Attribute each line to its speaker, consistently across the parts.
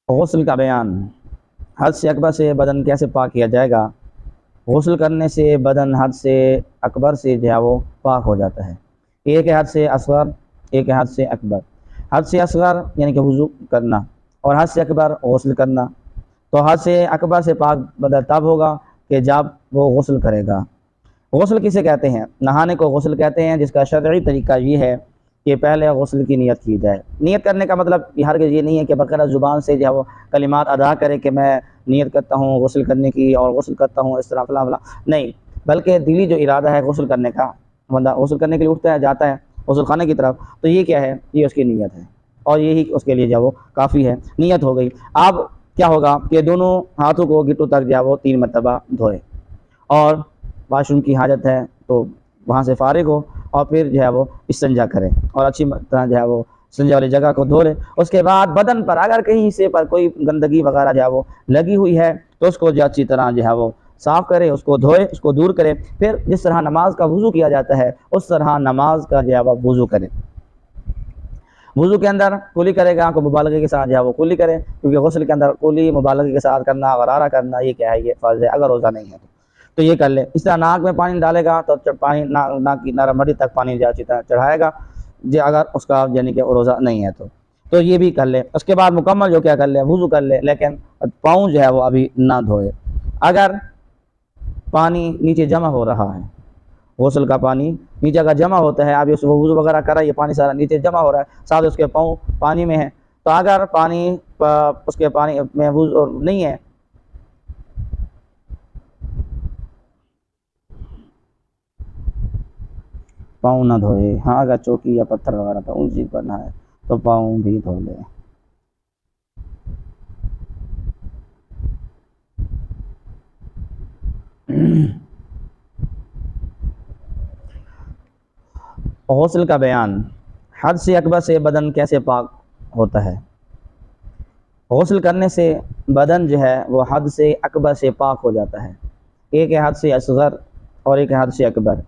Speaker 1: غسل کا بیان۔ حد سے اکبر سے بدن کیسے پاک کیا جائے گا؟ غسل کرنے سے بدن حد سے اکبر سے جو ہے وہ پاک ہو جاتا ہے۔ ایک ہے حد سے اصغر، ایک ہے حد سے اکبر۔ حد سے اصغر یعنی کہ وضو کرنا، اور حد سے اکبر غسل کرنا۔ تو حد سے اکبر سے پاک بدن تب ہوگا کہ جب وہ غسل کرے گا۔ غسل کسے کہتے ہیں؟ نہانے کو غسل کہتے ہیں، جس کا شرعی طریقہ یہ ہے کہ پہلے غسل کی نیت کی جائے۔ نیت کرنے کا مطلب ہرگز یہ نہیں ہے کہ بقرہ زبان سے جو ہے وہ کلمات ادا کرے کہ میں نیت کرتا ہوں غسل کرنے کی اور غسل کرتا ہوں اس طرح فلاں فلاں، نہیں، بلکہ دلی جو ارادہ ہے غسل کرنے کا، بندہ غسل کرنے کے لیے اٹھتا ہے، جاتا ہے غسل خانے کی طرف، تو یہ کیا ہے؟ یہ اس کی نیت ہے، اور یہی اس کے لیے جو ہے وہ کافی ہے، نیت ہو گئی۔ اب کیا ہوگا کہ دونوں ہاتھوں کو گٹوں تک جو ہے وہ 3 مرتبہ دھوئے، اور واش روم کی حاجت ہے تو وہاں سے فارغ ہو، اور پھر جو ہے وہ استنجا کرے اور اچھی طرح جو ہے وہ استنجا والی جگہ کو دھو لے۔ اس کے بعد بدن پر اگر کہیں سے پر کوئی گندگی وغیرہ جو ہے وہ لگی ہوئی ہے تو اس کو جو اچھی طرح جو ہے وہ صاف کرے، اس کو دھوئے، اس کو دور کرے۔ پھر جس طرح نماز کا وضو کیا جاتا ہے اس طرح نماز کا جو ہے وہ وضو کرے۔ وضو کے اندر کلی کرے گا، کو مبالغے کے ساتھ جو ہے وہ کلی کرے، کیونکہ غسل کے اندر کلی مبالغے کے ساتھ کرنا، غرارہ کرنا، یہ کیا ہے؟ یہ فرض ہے اگر روزہ نہیں ہے تو یہ کر لے۔ اس طرح ناک میں پانی ڈالے گا تو پانی ناک کی نرم ہڈی تک پانی جو اچھی طرح چڑھائے گا، جو اگر اس کا یعنی کہ روزہ نہیں ہے تو یہ بھی کر لے۔ اس کے بعد مکمل جو کیا کر لے؟ وضو کر لے، لیکن پاؤں جو ہے وہ ابھی نہ دھوئے۔ اگر پانی نیچے جمع ہو رہا ہے، غسل کا پانی نیچے اگر جمع ہوتا ہے، ابھی اس کو وضو وغیرہ کر رہا ہے، یہ پانی سارا نیچے جمع ہو رہا ہے، ساتھ اس کے پاؤں پانی میں ہے، تو اگر پانی اس کے پانی میں وضو نہیں ہے، پاؤں نہ دھوئے۔ ہاں اگر چوکی یا پتھر وغیرہ پر ان چیز کرنا ہے تو پاؤں بھی دھو لے۔ غسل کا بیان۔ حد سے اکبر سے بدن کیسے پاک ہوتا ہے؟ غسل کرنے سے بدن جو ہے وہ حد سے اکبر سے پاک ہو جاتا ہے۔ ایک ہے حد سے اصغر اور ایک ہے حد سے اکبر۔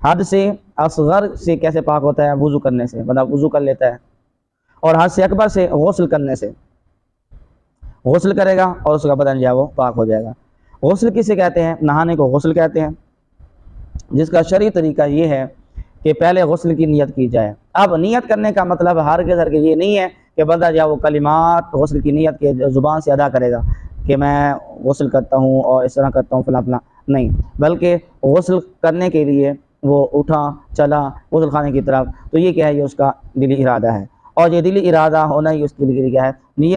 Speaker 1: حد سے اصغر سے کیسے پاک ہوتا ہے؟ وضو کرنے سے، بندہ وضو کر لیتا ہے، اور حد سے اکبر سے غسل کرنے سے، غسل کرے گا اور اس کا بدن جو ہے وہ پاک ہو جائے گا۔ غسل کسے کہتے ہیں؟ نہانے کو غسل کہتے ہیں، جس کا شرعی طریقہ یہ ہے کہ پہلے غسل کی نیت کی جائے۔ اب نیت کرنے کا مطلب ہرگز یہ نہیں ہے کہ بندہ جو ہے وہ کلمات غسل کی نیت کے زبان سے ادا کرے گا کہ میں غسل کرتا ہوں اور اس طرح کرتا ہوں فلاں فلاں، نہیں، بلکہ غسل کرنے کے لیے وہ اٹھا چلا غسل خانے کی طرف، تو یہ کیا ہے؟ یہ اس کا دلی ارادہ ہے، اور یہ دلی ارادہ ہونا ہی اس کے لیے کیا ہے؟ نیت